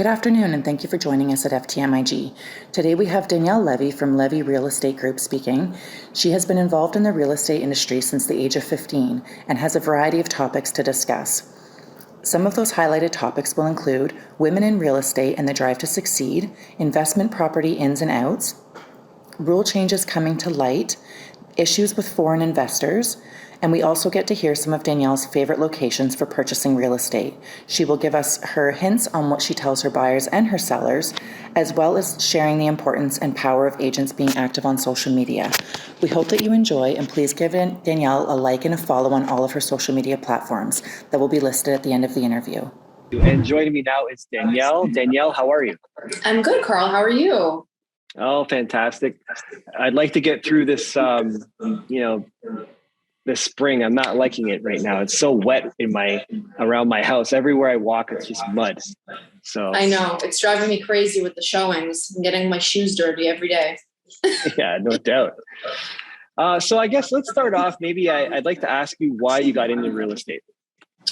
Good afternoon, and thank you for joining us at FTMIG. Today we have Danielle Levy from Levy Real Estate Group speaking. She has been involved in the real estate industry since the age of 15 and has a variety of topics to discuss. Some of those highlighted topics will include women in real estate and the drive to succeed, investment property ins and outs, rule changes coming to light, issues with foreign investors, and we also get to hear some of Danielle's favorite locations for purchasing real estate. She will give us her hints on what she tells her buyers and her sellers, as well as sharing the importance and power of agents being active on social media. We hope that you enjoy, and please give Danielle a like and a follow on all of her social media platforms that will be listed at the end of the interview. And joining me now is Danielle. Danielle, how are you? I'm good, Carl. How are you? Oh, fantastic. I'd like to get through this, this spring. I'm not liking it right now. It's so wet around my house. Everywhere I walk, it's just mud. So I know it's driving me crazy with the showings. I'm getting my shoes dirty every day. Yeah, no doubt. So I guess let's start off. Maybe I'd like to ask you why you got into real estate.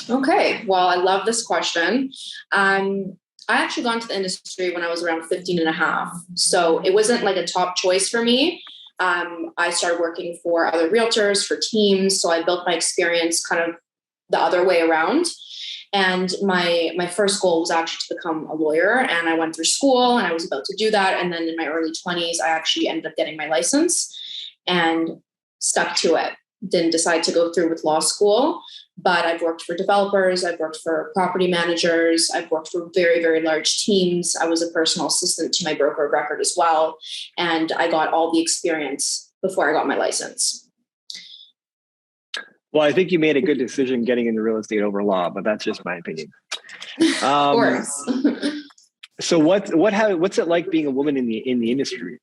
Okay. Well, I love this question. I actually got into the industry when I was around 15 and a half. So it wasn't like a top choice for me. I started working for other realtors, for teams. So I built my experience kind of the other way around. And my first goal was actually to become a lawyer. And I went through school and I was about to do that. And then in my early 20s, I actually ended up getting my license and stuck to it. Didn't decide to go through with law school, but I've worked for developers. I've worked for property managers. I've worked for very, very large teams. I was a personal assistant to my broker of record as well. And I got all the experience before I got my license. Well, I think you made a good decision getting into real estate over law, but that's just my opinion. Of course. So what's it like being a woman in the industry?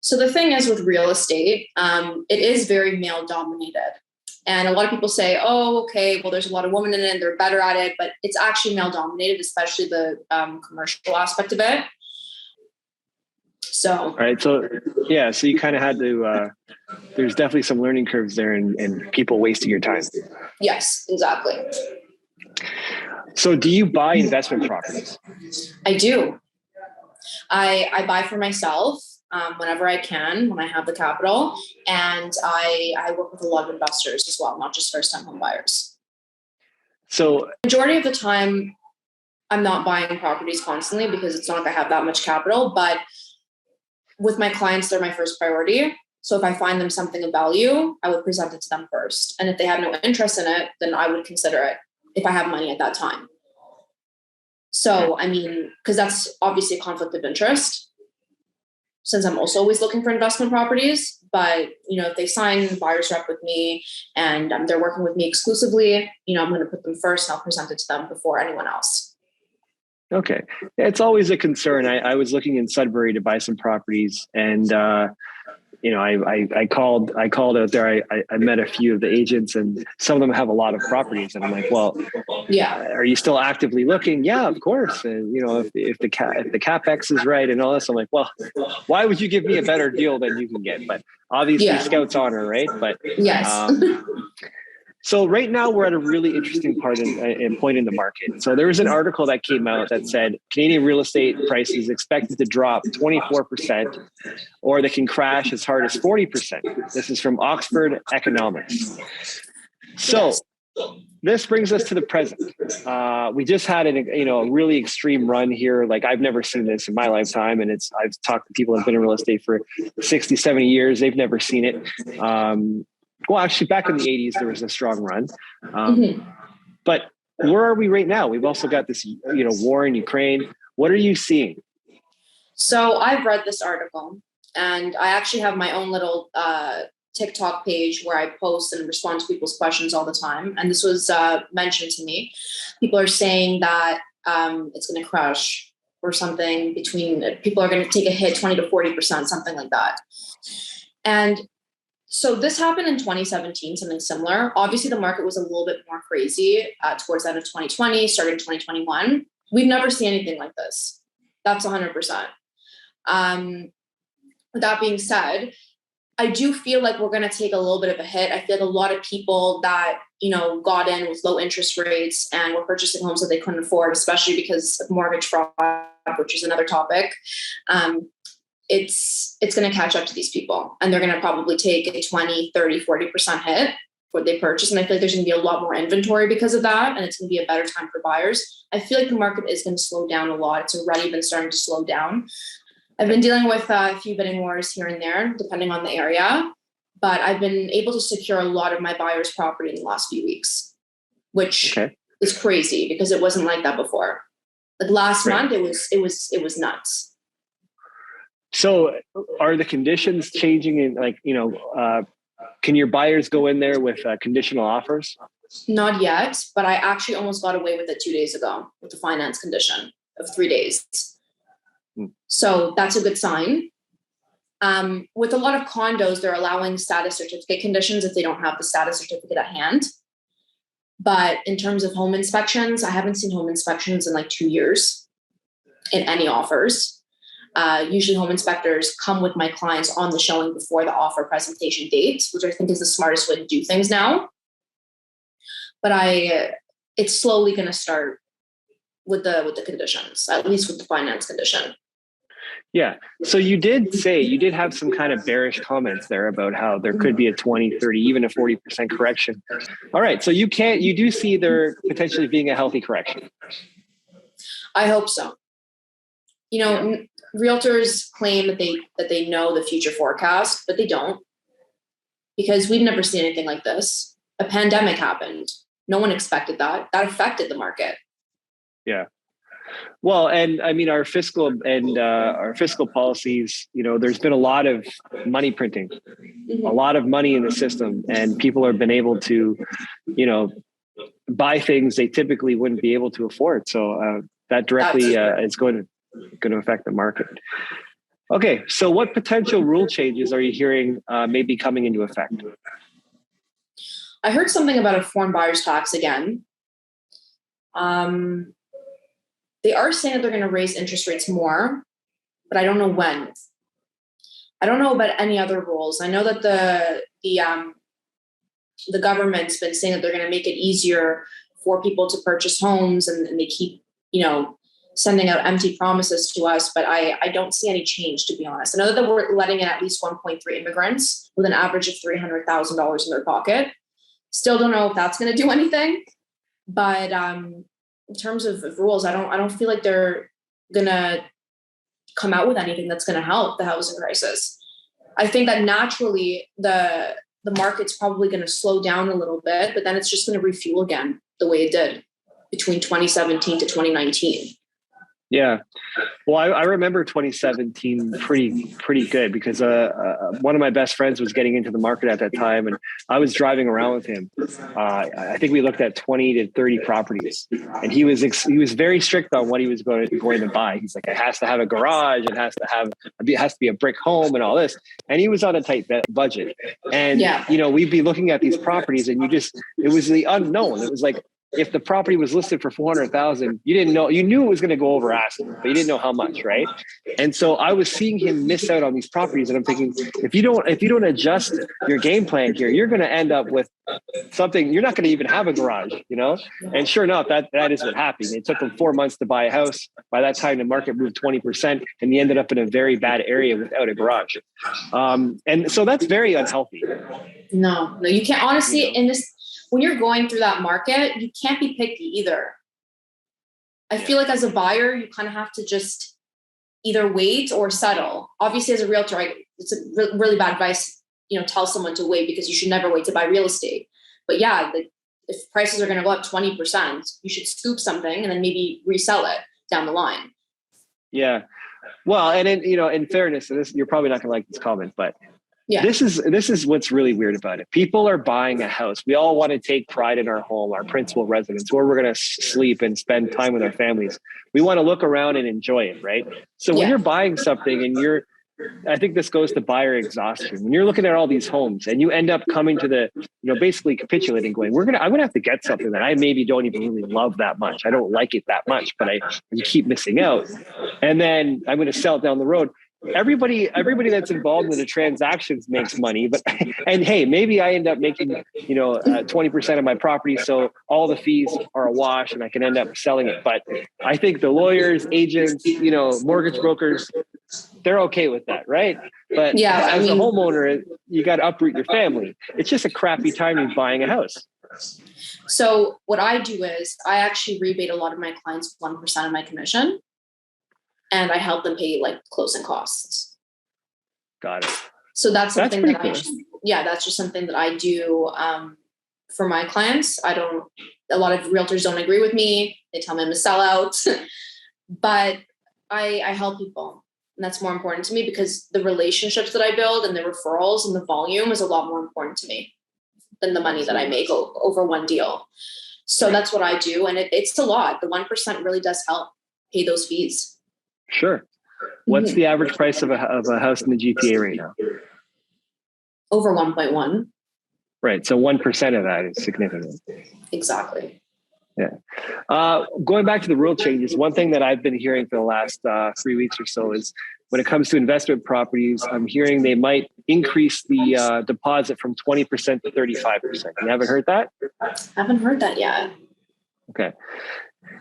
So the thing is with real estate, it is very male dominated. And a lot of people say, oh, okay, well, there's a lot of women in it and they're better at it, but it's actually male dominated, especially the commercial aspect of it. So, all right. So yeah, so you kind of had to, there's definitely some learning curves there and people wasting your time. Yes, exactly. So do you buy investment properties? I do. I buy for myself. Whenever I can, when I have the capital. And I work with a lot of investors as well, not just first-time home buyers. So majority of the time, I'm not buying properties constantly because it's not like I have that much capital, but with my clients, they're my first priority. So if I find them something of value, I would present it to them first. And if they have no interest in it, then I would consider it if I have money at that time. So, I mean, because that's obviously a conflict of interest, since I'm also always looking for investment properties. But, if they sign buyer's rep with me and they're working with me exclusively, I'm going to put them first and I'll present it to them before anyone else. Okay. It's always a concern. I was looking in Sudbury to buy some properties and, I called out there. I met a few of the agents and some of them have a lot of properties. And I'm like, well, yeah. Are you still actively looking? Yeah, of course. And, if the CapEx is right and all this, I'm like, well, why would you give me a better deal than you can get? But obviously Scout's honor, right? But yes. So right now we're at a really interesting point in the market. So there was an article that came out that said Canadian real estate prices expected to drop 24%, or they can crash as hard as 40%. This is from Oxford Economics. So this brings us to the present. We just had a really extreme run here. Like I've never seen this in my lifetime. And I've talked to people who've been in real estate for 60, 70 years. They've never seen it. Well, actually, back in the 80s, there was a strong run. But where are we right now? We've also got this, war in Ukraine. What are you seeing? So I've read this article, and I actually have my own little TikTok page where I post and respond to people's questions all the time. And this was mentioned to me. People are saying that it's going to crash or something people are going to take a hit 20 to 40%, something like that. And so this happened in 2017, something similar. Obviously, the market was a little bit more crazy towards the end of 2020, started in 2021. We've never seen anything like this. That's 100%. With that being said, I do feel like we're going to take a little bit of a hit. I feel like a lot of people that, got in with low interest rates and were purchasing homes that they couldn't afford, especially because of mortgage fraud, which is another topic. It's going to catch up to these people, and they're going to probably take a 20, 30, 40% hit for what they purchase. And I feel like there's going to be a lot more inventory because of that. And it's going to be a better time for buyers. I feel like the market is going to slow down a lot. It's already been starting to slow down. I've been dealing with a few bidding wars here and there, depending on the area, but I've been able to secure a lot of my buyer's property in the last few weeks, which is crazy because it wasn't like that before. Like last month, it was nuts. So are the conditions changing in can your buyers go in there with conditional offers? Not yet, but I actually almost got away with it 2 days ago with the finance condition of 3 days. So that's a good sign. With a lot of condos, they're allowing status certificate conditions if they don't have the status certificate at hand. But in terms of home inspections, I haven't seen home inspections in like 2 years in any offers. Usually home inspectors come with my clients on the showing before the offer presentation date, which I think is the smartest way to do things now. But it's slowly going to start with the conditions, at least with the finance condition. Yeah. So you did have some kind of bearish comments there about how there could be a 20, 30, even a 40% correction. All right. So you do see there potentially being a healthy correction. I hope so. Realtors claim that they know the future forecast, but they don't, because we've never seen anything like this. A pandemic happened. No one expected that. That affected the market. Yeah. Well, and I mean, our fiscal policies, there's been a lot of money printing, a lot of money in the system, and people have been able to, buy things they typically wouldn't be able to afford. So that directly is going to affect the market. Okay. So what potential rule changes are you hearing maybe coming into effect? I heard something about a foreign buyer's tax again. They are saying that they're going to raise interest rates more, but I don't know when. I don't know about any other rules. I know that the government's been saying that they're going to make it easier for people to purchase homes, and they keep, sending out empty promises to us, but I don't see any change, to be honest. I know that we're letting in at least 1.3 immigrants with an average of $300,000 in their pocket. Still don't know if that's going to do anything, but in terms of rules, I don't feel like they're gonna come out with anything that's gonna help the housing crisis. I think that naturally the market's probably gonna slow down a little bit, but then it's just gonna refuel again the way it did between 2017 to 2019. Yeah. Well, I remember 2017 pretty good because one of my best friends was getting into the market at that time, and I was driving around with him. I think we looked at 20 to 30 properties, and he was very strict on what he was going to buy. He's like, it has to have a garage, it has to be a brick home, and all this. And he was on a tight budget. And we'd be looking at these properties, and it was the unknown. It was like, if the property was listed for 400,000, you knew it was going to go over asking, but you didn't know how much, right? And so I was seeing him miss out on these properties, and I'm thinking, if you don't adjust your game plan here, you're going to end up with something. You're not going to even have a garage, And sure enough, that is what happened. It took him 4 months to buy a house. By that time, the market moved 20%, and he ended up in a very bad area without a garage. And so that's very unhealthy. No, you can't. Honestly, in this. When you're going through that market, you can't be picky either. I feel like as a buyer, you kind of have to just either wait or settle. Obviously, as a realtor, it's a really bad advice, tell someone to wait, because you should never wait to buy real estate. But yeah, if prices are going to go up 20%, you should scoop something and then maybe resell it down the line. Yeah. Well, and in fairness, and this, you're probably not going to like this comment, but yeah. This is what's really weird about it. People are buying a house. We all want to take pride in our home, our principal residence, where we're going to sleep and spend time with our families. We want to look around and enjoy it, right? So when you're buying something and I think this goes to buyer exhaustion. When you're looking at all these homes and you end up coming to basically capitulating, going, I'm going to have to get something that I maybe don't even really love that much. I don't like it that much, but I keep missing out. And then I'm going to sell it down the road. everybody that's involved in the transactions makes money, but and hey, maybe I end up making 20% of my property, so all the fees are a wash, and I can end up selling it. But I think the lawyers, agents, mortgage brokers, they're okay with that, right? But as a homeowner, you got to uproot your family. It's just a crappy timing buying a house. So what I do is I actually rebate a lot of my clients 1% of my commission, and I help them pay like closing costs. Got it. So that's something that cool. that's just something that I do for my clients. A lot of realtors don't agree with me. They tell me I'm a sellout, but I help people. And that's more important to me because the relationships that I build and the referrals and the volume is a lot more important to me than the money that I make over one deal. So that's what I do. And it's a lot. The 1% really does help pay those fees. Sure. What's the average price of a house in the GTA right now? Over 1.1. Right. So 1% of that is significant. Exactly. Yeah. Going back to the rule changes, one thing that I've been hearing for the last 3 weeks or so is when it comes to investment properties, I'm hearing they might increase the deposit from 20% to 35%. You haven't heard that? I haven't heard that yet. Okay.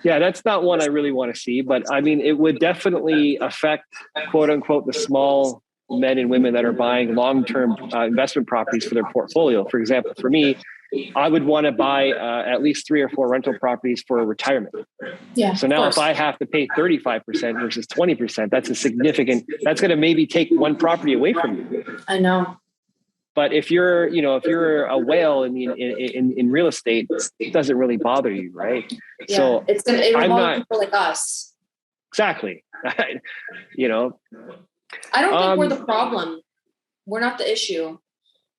Yeah, that's not one I really want to see, but I mean, it would definitely affect, quote unquote, the small men and women that are buying long-term investment properties for their portfolio. For example, for me, I would want to buy at least 3 or 4 rental properties for a retirement. Yeah. So now if I have to pay 35% versus 20%, that's that's going to maybe take one property away from you. I know. But if you're a whale in real estate, it doesn't really bother you, right? Yeah, so it'll bother people like us. Exactly. I don't think we're the problem. We're not the issue.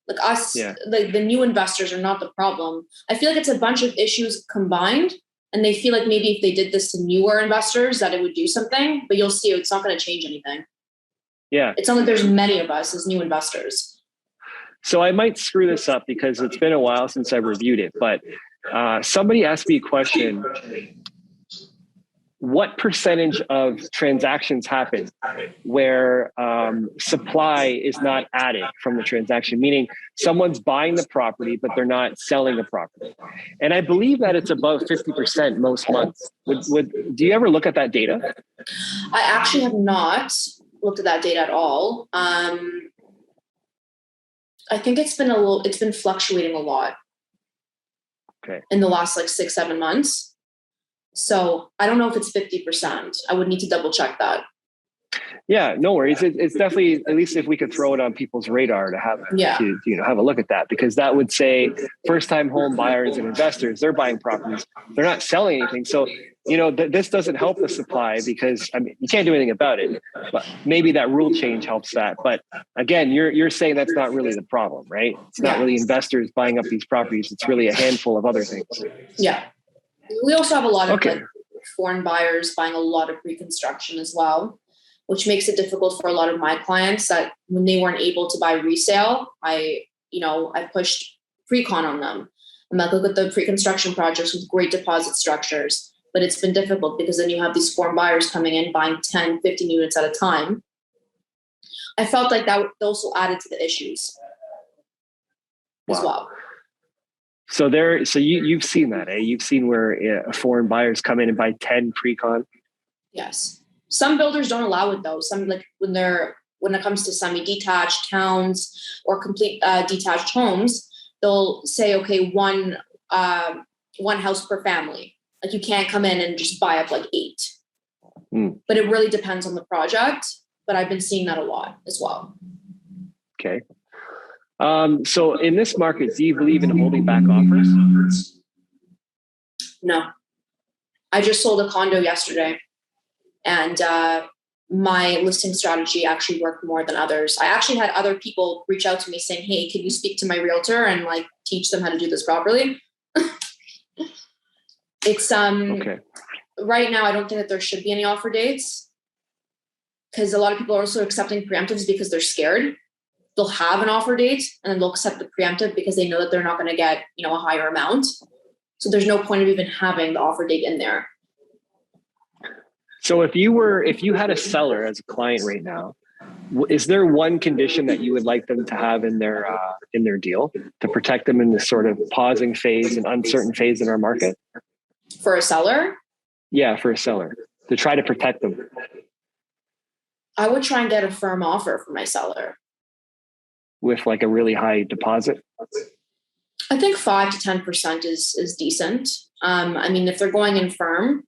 Like us, like the new investors are not the problem. I feel like it's a bunch of issues combined, and they feel like maybe if they did this to newer investors that it would do something, but you'll see it's not going to change anything. Yeah. It's not like there's many of us as new investors. So I might screw this up because it's been a while since I've reviewed it, but somebody asked me a question. What percentage of transactions happen where supply is not added from the transaction? Meaning someone's buying the property, but they're not selling the property. And I believe that it's above 50% most months. Do you ever look at that data? I actually have not looked at that data at all. I think it's been fluctuating a lot. Okay. In the last 6-7 months. So I don't know if it's 50%. I would need to double check that. Yeah, no worries. It's definitely, at least if we could throw it on people's radar to have have a look at that, because that would say first-time home buyers and investors, they're buying properties, they're not selling anything. So this doesn't help the supply because you can't do anything about it. But maybe that rule change helps that. But again, you're saying that's not really the problem, right? It's not really investors buying up these properties. It's really a handful of other things. Yeah. We also have a lot of foreign buyers buying a lot of pre-construction as well, which makes it difficult for a lot of my clients that when they weren't able to buy resale, I pushed pre-con on them. I'm like, look at the pre-construction projects with great deposit structures, but it's been difficult because then you have these foreign buyers coming in, buying 10, 15 units at a time. I felt like that also added to the issues as well. So you've seen that, eh? You've seen where foreign buyers come in and buy 10 pre-con? Yes. Some builders don't allow it though. Some when it comes to semi-detached towns or complete detached homes, they'll say, okay, one house per family. Like you can't come in and just buy up 8. But it really depends on the project. But I've been seeing that a lot as well. Okay. So in this market, do you believe in holding back offers? No. I just sold a condo yesterday, and my listing strategy actually worked more than others. I actually had other people reach out to me saying, hey, can you speak to my realtor and teach them how to do this properly? It's okay. Right now, I don't think that there should be any offer dates because a lot of people are also accepting preemptives because they're scared. They'll have an offer date and then they'll accept the preemptive because they know that they're not going to get, a higher amount. So there's no point of even having the offer date in there. So if you had a seller as a client right now, Is there one condition that you would like them to have in their deal to protect them in this sort of pausing phase and uncertain phase in our market? For a seller? Yeah, for a seller, to try to protect them. I would try and get a firm offer for my seller. With like a really high deposit? I think 5 to 10% is decent. I mean, if they're going in firm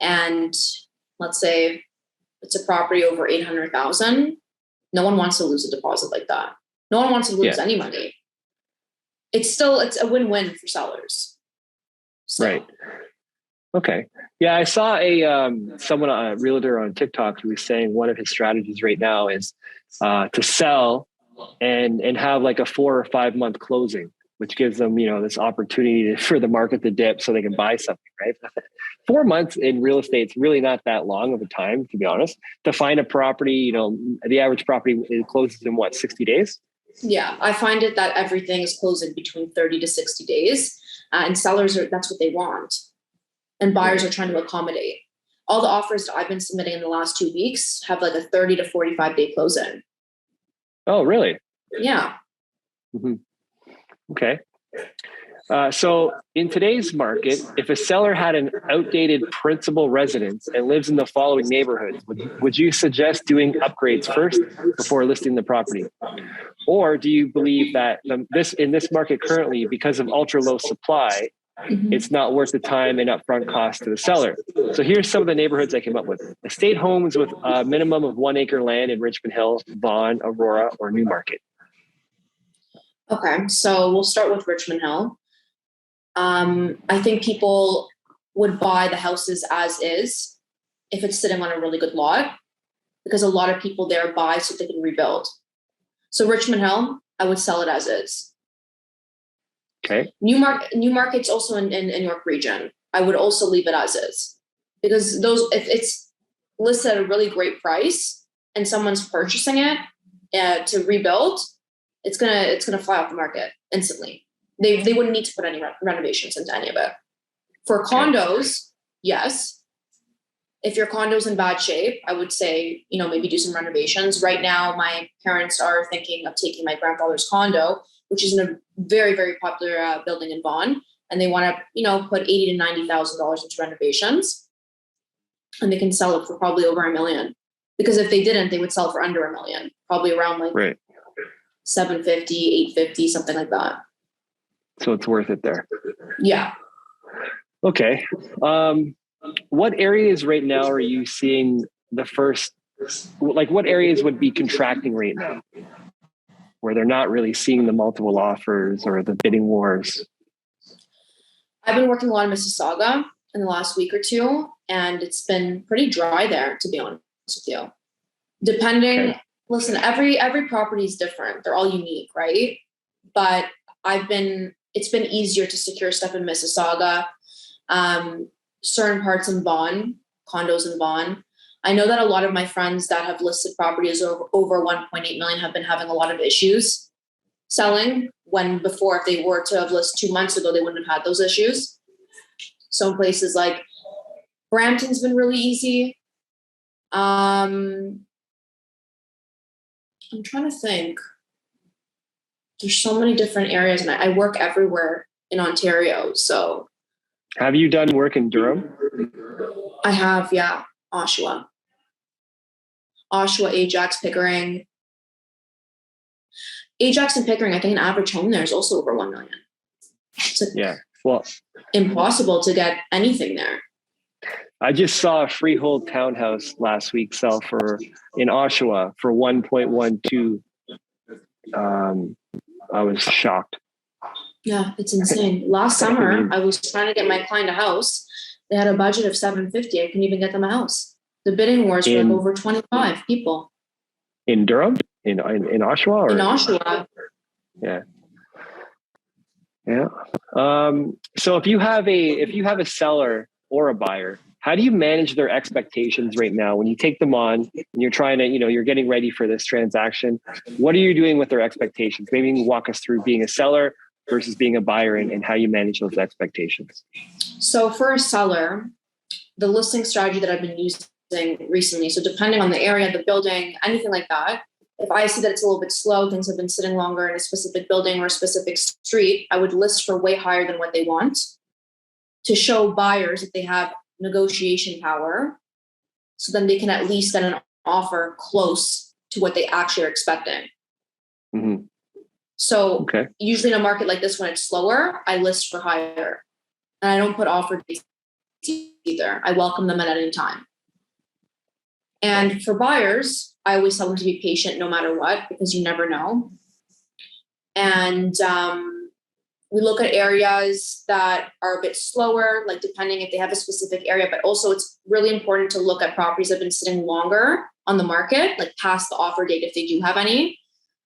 and let's say it's a property over 800,000, no one wants to lose a deposit like that. No one wants to lose any money. It's a win-win for sellers. So. Right. Okay. Yeah, I saw a realtor on TikTok who was saying one of his strategies right now is to sell and have like a 4 or 5 month closing, which gives them, this opportunity for the market to dip so they can buy something, right? 4 months in real estate is really not that long of a time, to be honest. To find a property, the average property closes in 60 days? Yeah, I find it that everything is closing between 30 to 60 days. And sellers that's what they want. And buyers are trying to accommodate. All the offers that I've been submitting in the last 2 weeks have like a 30 to 45 day closing. Oh, really? Yeah. Mm-hmm. Okay. So in today's market, if a seller had an outdated principal residence and lives in the following neighborhoods, would you suggest doing upgrades first before listing the property? Or do you believe that in this market currently, because of ultra low supply, it's not worth the time and upfront cost to the seller? So here's some of the neighborhoods I came up with. Estate homes with a minimum of 1 acre land in Richmond Hill, Vaughan, Aurora, or Newmarket. Okay, so we'll start with Richmond Hill. I think people would buy the houses as is if it's sitting on a really good lot, because a lot of people there buy so they can rebuild. So Richmond Hill, I would sell it as is. Okay. Newmarket's also in York region. I would also leave it as is, because if it's listed at a really great price and someone's purchasing it to rebuild, it's gonna fly off the market instantly. They wouldn't need to put any renovations into any of it. For condos, yes. If your condo's in bad shape, I would say, maybe do some renovations. Right now, my parents are thinking of taking my grandfather's condo, which is in a very, very popular building in Vaughan, and they want to, put $80,000 to $90,000 into renovations, and they can sell it for probably over $1 million. Because if they didn't, they would sell for under $1 million, probably around like 750, 850, something like that. So it's worth it there. Yeah. Okay. What areas right now are you seeing what areas would be contracting right now, where they're not really seeing the multiple offers or the bidding wars? I've been working a lot in Mississauga in the last week or two, and it's been pretty dry there, to be honest with you. Listen, every property is different. They're all unique, right? But it's been easier to secure stuff in Mississauga, certain parts in Vaughan, condos in Vaughan. I know that a lot of my friends that have listed properties over 1.8 million have been having a lot of issues selling, when before, if they were to have listed 2 months ago, they wouldn't have had those issues. So in places like Brampton's been really easy. I'm trying to think. There's so many different areas, and I work everywhere in Ontario. So, have you done work in Durham? I have, yeah. Oshawa, Ajax, Pickering. Ajax and Pickering, I think an average home there is also over 1 million. It's impossible to get anything there. I just saw a freehold townhouse last week sell in Oshawa for 1.12. I was shocked. Yeah, it's insane. Last summer, I was trying to get my client a house. They had a budget of $750. I couldn't even get them a house. The bidding wars were over 25 people. In Durham? In Oshawa? In Oshawa. Yeah. Yeah. So if you have a seller or a buyer, how do you manage their expectations right now when you take them on and you're trying to, you're getting ready for this transaction? What are you doing with their expectations? Maybe you can walk us through being a seller versus being a buyer and how you manage those expectations. So for a seller, the listing strategy that I've been using recently, so depending on the area, the building, anything like that, If I see that it's a little bit slow, things have been sitting longer in a specific building or a specific street, I would list for way higher than what they want to show buyers that they have negotiation power. So then they can at least get an offer close to what they actually are expecting. Mm-hmm. So usually in a market like this, when it's slower, I list for higher. And I don't put offer dates either. I welcome them at any time. And for buyers, I always tell them to be patient no matter what, because you never know. And we look at areas that are a bit slower, like depending if they have a specific area, but also it's really important to look at properties that have been sitting longer on the market, like past the offer date, if they do have any.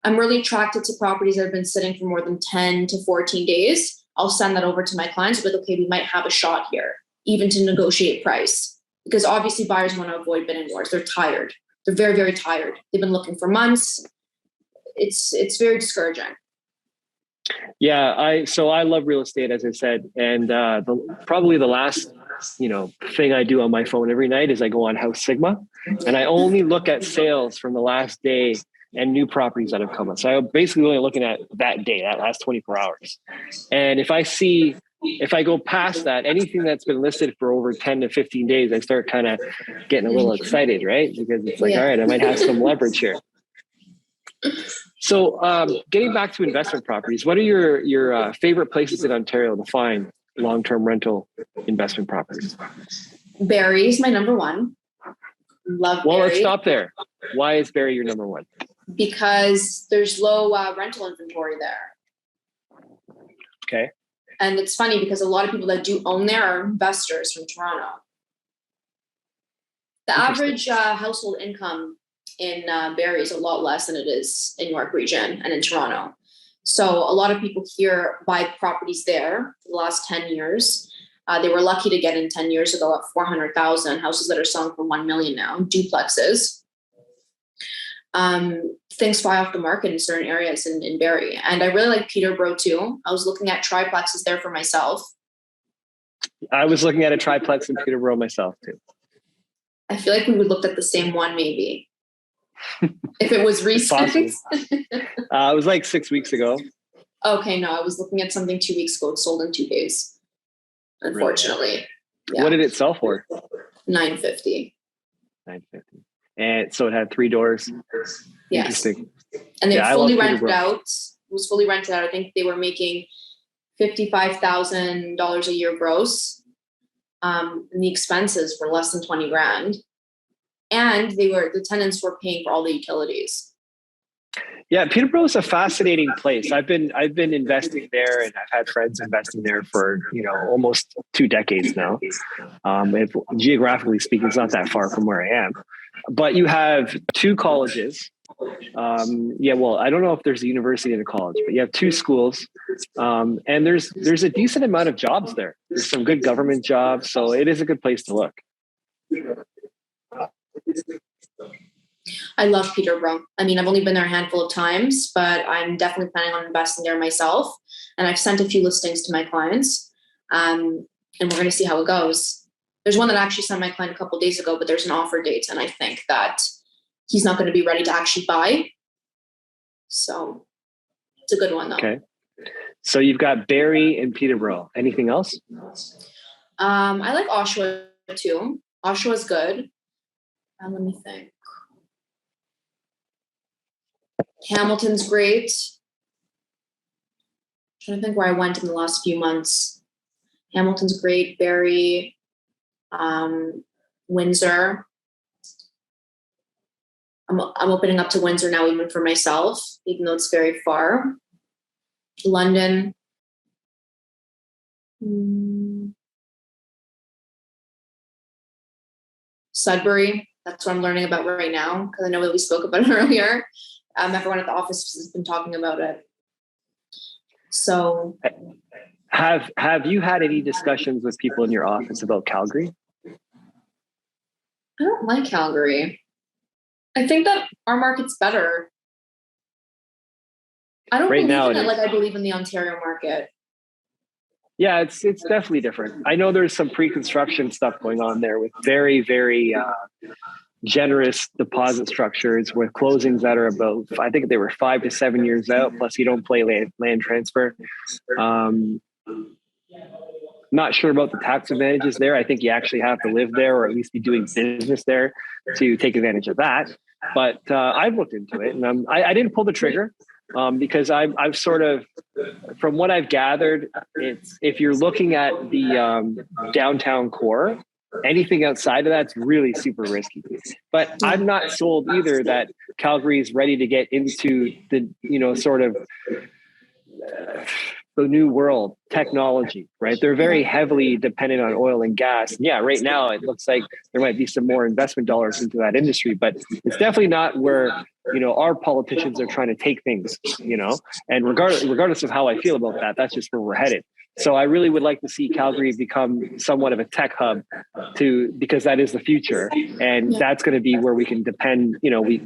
I'm really attracted to properties that have been sitting for more than 10 to 14 days. I'll send that over to my clients with, okay, we might have a shot here, even to negotiate price. Because obviously buyers want to avoid bidding wars. They're tired. They're very, very tired. They've been looking for months. It's very discouraging. Yeah, I love real estate, as I said, and probably the last thing I do on my phone every night is I go on House Sigma, and I only look at sales from the last day and new properties that have come up. So I'm basically only looking at that day, that last 24 hours. And if I go past that, anything that's been listed for over 10 to 15 days, I start kind of getting a little excited, right? Because it's like, all right, I might have some leverage here. So getting back to investment properties, what are your favorite places in Ontario to find long-term rental investment properties? Barrie is my number one. Love Well, Barrie. let's stop there. Why is Barrie your number one? Because there's low rental inventory there. Okay. And it's funny because a lot of people that do own there are investors from Toronto. The average household income in Barrie is a lot less than it is in York Region and in Toronto. So a lot of people here buy properties there for the last 10 years. They were lucky to get in 10 years ago at 400,000, houses that are selling for 1 million now, duplexes. Things fly off the market in certain areas in Barrie. And I really like Peterborough too. I was looking at triplexes there for myself. I was looking at a triplex in Peterborough myself too. I feel like we would look at the same one maybe. If it was recent. It was like 6 weeks ago. Okay, no, I was looking at something 2 weeks ago. It sold in 2 days. Unfortunately. Really? Yeah. What did it sell for? $950. $950. And so it had 3 doors. Yes. Interesting. And they fully rented out. It was fully rented out. I think they were making $55,000 a year gross. And the expenses were less than 20 grand. And the tenants were paying for all the utilities. Yeah, Peterborough is a fascinating place. I've been investing there, and I've had friends investing there for almost 2 decades now. If, geographically speaking, it's not that far from where I am. But you have 2 colleges. Well, I don't know if there's a university and a college, but you have 2 schools, and there's a decent amount of jobs there. There's some good government jobs, so it is a good place to look. I love Peterborough. I mean, I've only been there a handful of times, but I'm definitely planning on investing there myself. And I've sent a few listings to my clients, and we're going to see how it goes. There's one that I actually sent my client a couple of days ago, but there's an offer date, and I think that he's not going to be ready to actually buy. So it's a good one, though. Okay. So you've got Barrie and Peterborough. Anything else? I like Oshawa too. Oshawa's good. Let me think. Hamilton's great. I'm trying to think where I went in the last few months. Hamilton's great. Barrie, Windsor. I'm opening up to Windsor now, even for myself, even though it's very far. London. Sudbury. That's what I'm learning about right now, because I know that we spoke about it earlier. Everyone at the office has been talking about it. So, have you had any discussions with people in your office about Calgary? I don't like Calgary. I think that our market's better. I don't believe in it like I believe in the Ontario market. Yeah, it's definitely different. I know there's some pre-construction stuff going on there with very, very generous deposit structures with closings that are about, I think they were 5 to 7 years out. Plus, you don't play land transfer. Not sure about the tax advantages there. I think you actually have to live there or at least be doing business there to take advantage of that. But I've looked into it, and I didn't pull the trigger because I've sort of, from what I've gathered, it's if you're looking at the downtown core, anything outside of that's really super risky. But I'm not sold either that Calgary is ready to get into the sort of the new world technology, right? They're very heavily dependent on oil and gas. Yeah, right now it looks like there might be some more investment dollars into that industry, but it's definitely not where our politicians are trying to take things. And regardless of how I feel about that, that's just where we're headed. So I really would like to see Calgary become somewhat of a tech hub because that is the future. And that's going to be where we can depend, if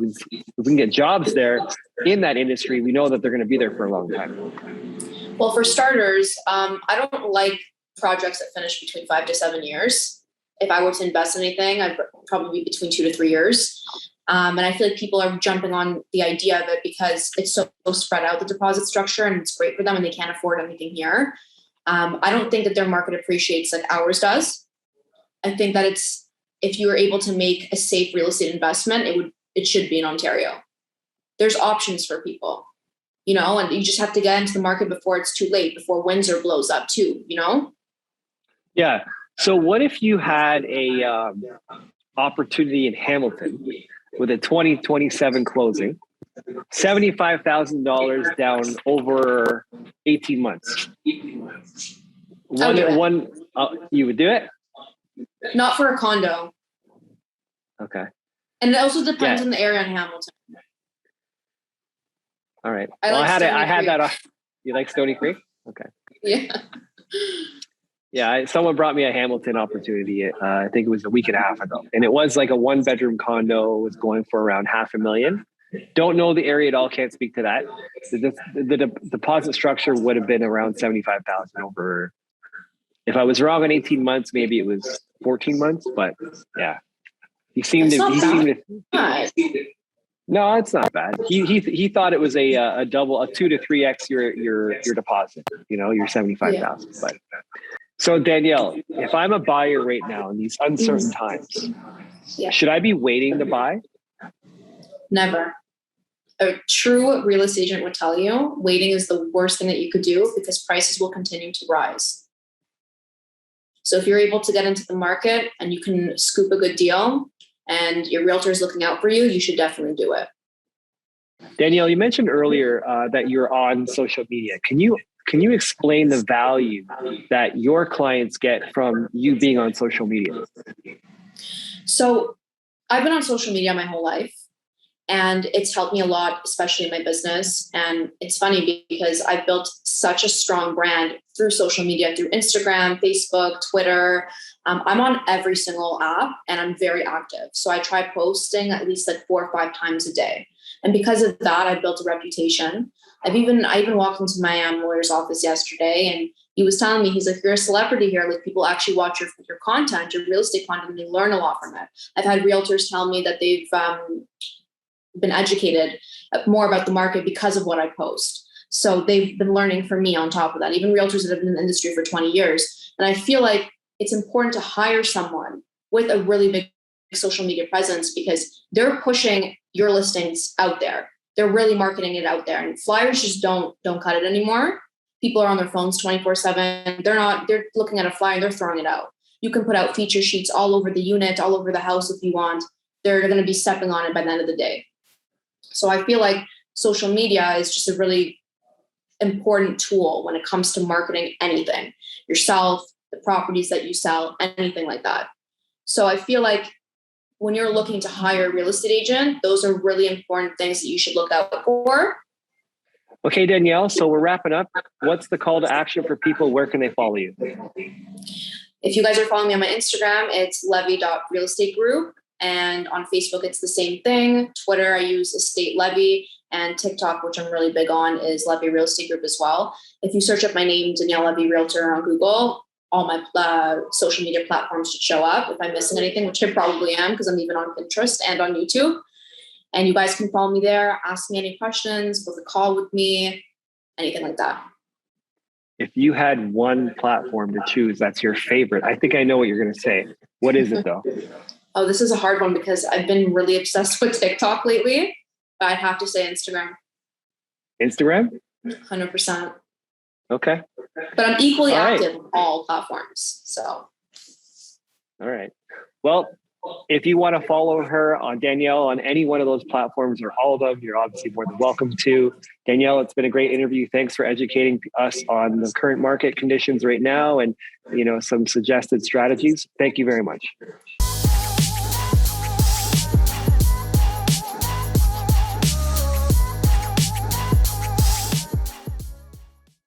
we can get jobs there in that industry, we know that they're going to be there for a long time. Well, for starters, I don't like projects that finish between 5 to 7 years. If I were to invest in anything, I'd probably be between 2 to 3 years. And I feel like people are jumping on the idea of it because it's so spread out, the deposit structure, and it's great for them and they can't afford anything here. I don't think that their market appreciates like ours does. I think that if you were able to make a safe real estate investment, it should be in Ontario. There's options for people, and you just have to get into the market before it's too late, before Windsor blows up too, Yeah. So what if you had a opportunity in Hamilton with a 2027 closing, $75,000 down over 18 months? You would do it? Not for a condo. Okay. And it also depends on the area in Hamilton. All right. I had that. You like Stony Creek? Okay. Yeah. Yeah. Someone brought me a Hamilton opportunity. I think it was a week and a half ago, and it was like a 1-bedroom condo. It was going for around $500,000. Don't know the area at all. Can't speak to that. The deposit structure would have been around $75,000 over. If I was wrong on 18 months, maybe it was 14 months. But yeah, he seemed to. No, it's not bad. He thought it was a double, a 2 to 3x your deposit. Your 75,000. Yeah. But so Danielle, if I'm a buyer right now in these uncertain times, should I be waiting to buy? Never. A true real estate agent would tell you waiting is the worst thing that you could do because prices will continue to rise. So if you're able to get into the market and you can scoop a good deal and your realtor is looking out for you, you should definitely do it. Danielle, you mentioned earlier that you're on social media. Can you explain the value that your clients get from you being on social media? So I've been on social media my whole life. And it's helped me a lot, especially in my business. And it's funny because I've built such a strong brand through social media, through Instagram, Facebook, Twitter. I'm on every single app and I'm very active. So I try posting at least like 4 or 5 times a day. And because of that, I've built a reputation. I even walked into my lawyer's office yesterday and he was telling me, he's like, you're a celebrity here. Like people actually watch your content, your real estate content, and they learn a lot from it. I've had realtors tell me that they've been educated more about the market because of what I post. So they've been learning from me on top of that, even realtors that have been in the industry for 20 years. And I feel like it's important to hire someone with a really big social media presence because they're pushing your listings out there. They're really marketing it out there, and flyers just don't cut it anymore. People are on their phones 24/7. They're looking at a flyer and they're throwing it out. You can put out feature sheets all over the unit, all over the house if you want. They're going to be stepping on it by the end of the day. So I feel like social media is just a really important tool when it comes to marketing anything, yourself, the properties that you sell, anything like that. So I feel like when you're looking to hire a real estate agent, those are really important things that you should look out for. Okay, Danielle, so we're wrapping up. What's the call to action for people? Where can they follow you? If you guys are following me on my Instagram, it's levy.realestategroup. And on Facebook, it's the same thing. Twitter, I use Estate Levy, and TikTok, which I'm really big on, is Levy Real Estate Group as well. If you search up my name, Danielle Levy Realtor, on Google, all my social media platforms should show up. If I'm missing anything, which I probably am, because I'm even on Pinterest and on YouTube. And you guys can follow me there, ask me any questions, book a call with me, anything like that. If you had one platform to choose that's your favorite, I think I know what you're going to say. What is it though? Oh, this is a hard one because I've been really obsessed with TikTok lately, but I'd have to say Instagram. Instagram? 100%. Okay. But I'm equally All right. active on all platforms. So. All right. Well, if you want to follow her on Danielle on any one of those platforms or all of them, you're obviously more than welcome to. Danielle, it's been a great interview. Thanks for educating us on the current market conditions right now and, some suggested strategies. Thank you very much.